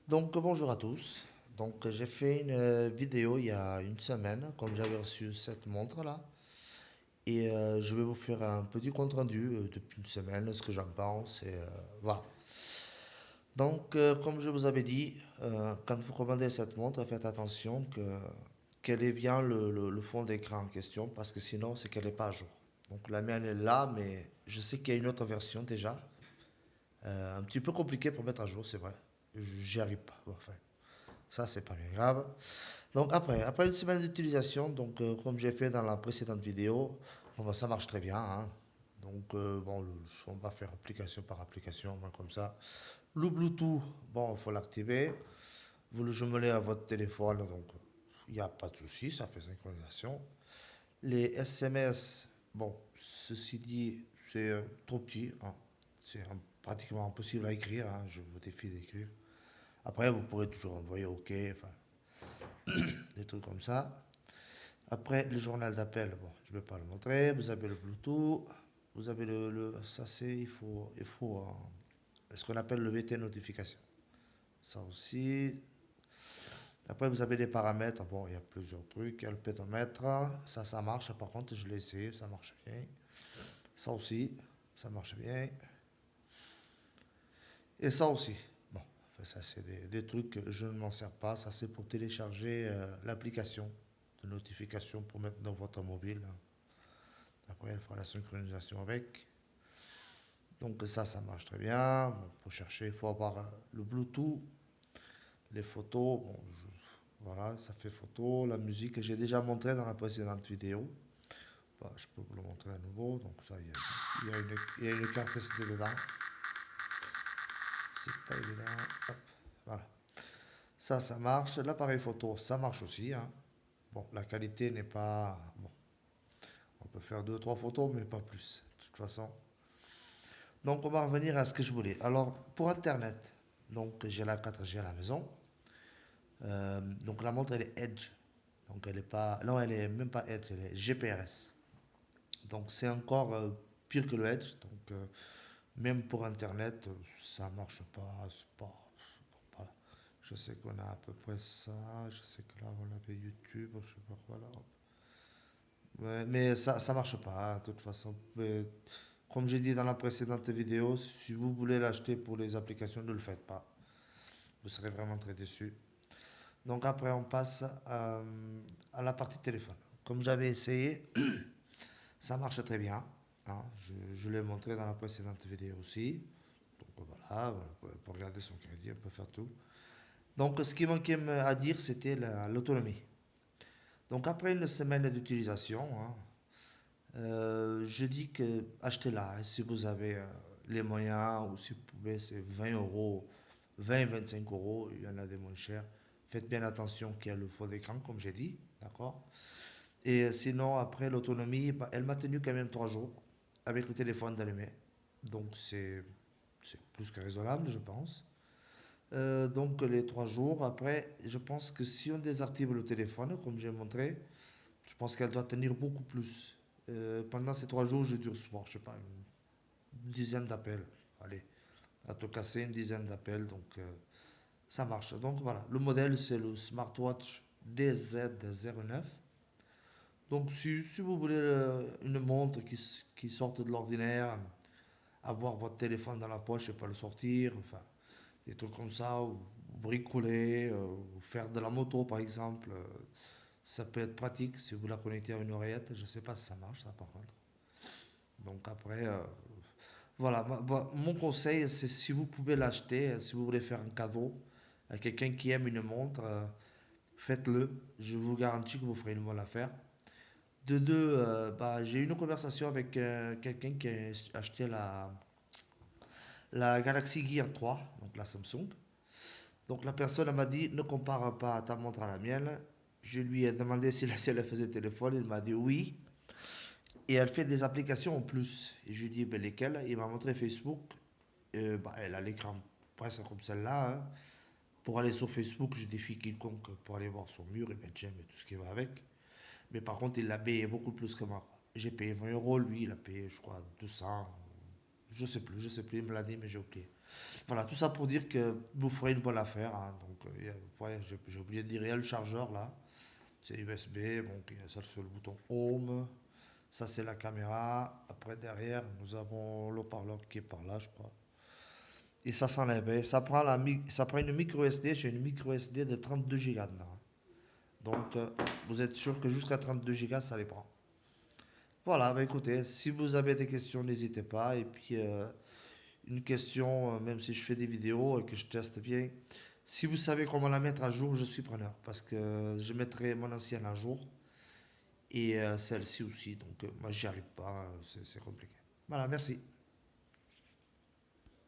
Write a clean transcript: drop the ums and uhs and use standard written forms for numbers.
Donc bonjour à tous. Donc j'ai fait une vidéo il y a une semaine, comme j'avais reçu cette montre-là. Et je vais vous faire un petit compte rendu depuis une semaine, ce que j'en pense. Et voilà. Donc comme je vous avais dit, quand vous commandez cette montre, faites attention qu'elle ait bien le fond d'écran en question, parce que sinon c'est qu'elle n'est pas à jour. Donc la mienne est là, mais je sais qu'il y a une autre version déjà. Un petit peu compliqué pour mettre à jour, c'est vrai. J'y arrive pas. Bon, enfin, ça, c'est pas bien grave. Donc après une semaine d'utilisation, donc comme j'ai fait dans la précédente vidéo, bon, bah, ça marche très bien, hein. Donc bon, on va faire application par application, moi, comme ça. Le Bluetooth, bon, il faut l'activer. Vous le jumelez à votre téléphone, donc il n'y a pas de souci, ça fait synchronisation. Les SMS, bon, ceci dit, c'est trop petit, hein. C'est pratiquement impossible à écrire, hein. Je vous défie d'écrire. Après, vous pourrez toujours envoyer OK, enfin, des trucs comme ça. Après, le journal d'appel, bon, je ne vais pas le montrer. Vous avez le Bluetooth, vous avez ça c'est, il faut ce qu'on appelle le VT notification. Ça aussi. Après, vous avez les paramètres. Bon, il y a plusieurs trucs. Il y a le pédomètre. Ça marche. Par contre, je l'ai essayé, ça marche bien. Ça aussi, ça marche bien. Et ça aussi. Bon, enfin, ça c'est des trucs que je ne m'en sers pas. Ça c'est pour télécharger l'application de notification pour mettre dans votre mobile. Après, il fera la synchronisation avec. Donc ça marche très bien. Bon, pour chercher, il faut avoir le Bluetooth, les photos. Bon, voilà, ça fait photo. La musique, j'ai déjà montré dans la précédente vidéo. Bah, je peux vous le montrer à nouveau. Donc ça, il y a une carte SD dedans. C'est pas évident. Hop, voilà. Ça marche. L'appareil photo, ça marche aussi, hein. Bon, la qualité n'est pas... Bon, on peut faire deux, trois photos, mais pas plus. De toute façon. Donc, on va revenir à ce que je voulais. Alors, pour Internet, donc j'ai la 4G à la maison. Donc, la montre, elle est Edge. Donc, elle est pas... Non, elle est même pas Edge, elle est GPRS. Donc, c'est encore pire que le Edge. Donc, même pour Internet, ça marche pas. C'est pas... Voilà. Je sais qu'on a à peu près ça. Je sais que là, on avait YouTube, je sais pas quoi là. Ouais, mais ça marche pas, hein, de toute façon. Mais comme j'ai dit dans la précédente vidéo, si vous voulez l'acheter pour les applications, ne le faites pas. Vous serez vraiment très déçu. Donc après, on passe à la partie téléphone. Comme j'avais essayé, ça marche très bien, hein. Je l'ai montré dans la précédente vidéo aussi. Donc voilà, on peut regarder son crédit, on peut faire tout. Donc ce qui manquait à dire, c'était l'autonomie. Donc après une semaine d'utilisation, hein, je dis que achetez-la, hein, si vous avez les moyens ou si vous pouvez, c'est 20 euros, 20-25 euros, il y en a des moins chers. Faites bien attention qu'il y a le fond d'écran, comme j'ai dit, d'accord? Et sinon, après l'autonomie, bah, elle m'a tenu quand même 3 jours avec le téléphone allumé. Donc c'est plus que raisonnable, je pense. Donc les 3 jours, après, je pense que si on désactive le téléphone, comme j'ai montré, je pense qu'elle doit tenir beaucoup plus. Pendant ces 3 jours, j'ai dû recevoir, je sais pas, une dizaine d'appels. Allez, à tout casser, une dizaine d'appels, donc ça marche. Donc voilà, le modèle c'est le smartwatch DZ09. Donc si vous voulez une montre qui sorte de l'ordinaire, avoir votre téléphone dans la poche et pas le sortir, enfin, des trucs comme ça, ou bricoler, ou faire de la moto par exemple, ça peut être pratique si vous la connectez à une oreillette. Je sais pas si ça marche, ça par contre. Donc après, voilà, mon conseil, c'est si vous pouvez l'acheter, si vous voulez faire un cadeau à quelqu'un qui aime une montre, faites-le. Je vous garantis que vous ferez une bonne affaire. De deux, bah, j'ai eu une conversation avec quelqu'un qui a acheté la Galaxy Gear 3, donc la Samsung. Donc la personne m'a dit, ne compare pas ta montre à la mienne. Je lui ai demandé si elle faisait téléphone. Il m'a dit oui. Et elle fait des applications en plus. Et je lui ai dit, ben, lesquelles? Il m'a montré Facebook. Bah, elle a l'écran presque comme celle-là, hein. Pour aller sur Facebook, je défie quiconque pour aller voir son mur et mettre j'aime et tout ce qui va avec. Mais par contre, il l'a payé beaucoup plus que moi. J'ai payé 20 euros, lui, il a payé, je crois, 200. Je sais plus, il me l'a dit, mais j'ai oublié. Voilà, tout ça pour dire que vous ferez une bonne affaire, hein. Donc, ouais, j'ai oublié de dire, il y a le chargeur là. C'est USB, bon, il y a ça sur le bouton Home. Ça, c'est la caméra. Après, derrière, nous avons l'haut-parleur qui est par là, je crois. Et ça s'enlève, hein. Ça prend une micro SD. J'ai une micro SD de 32 Go dedans. Donc, vous êtes sûr que jusqu'à 32 Go, ça les prend. Voilà, bah écoutez, si vous avez des questions, n'hésitez pas. Et puis, une question, même si je fais des vidéos et que je teste bien, si vous savez comment la mettre à jour, je suis preneur. Parce que je mettrai mon ancienne à jour et celle-ci aussi. Donc, moi, j'y arrive pas, c'est compliqué. Voilà, merci.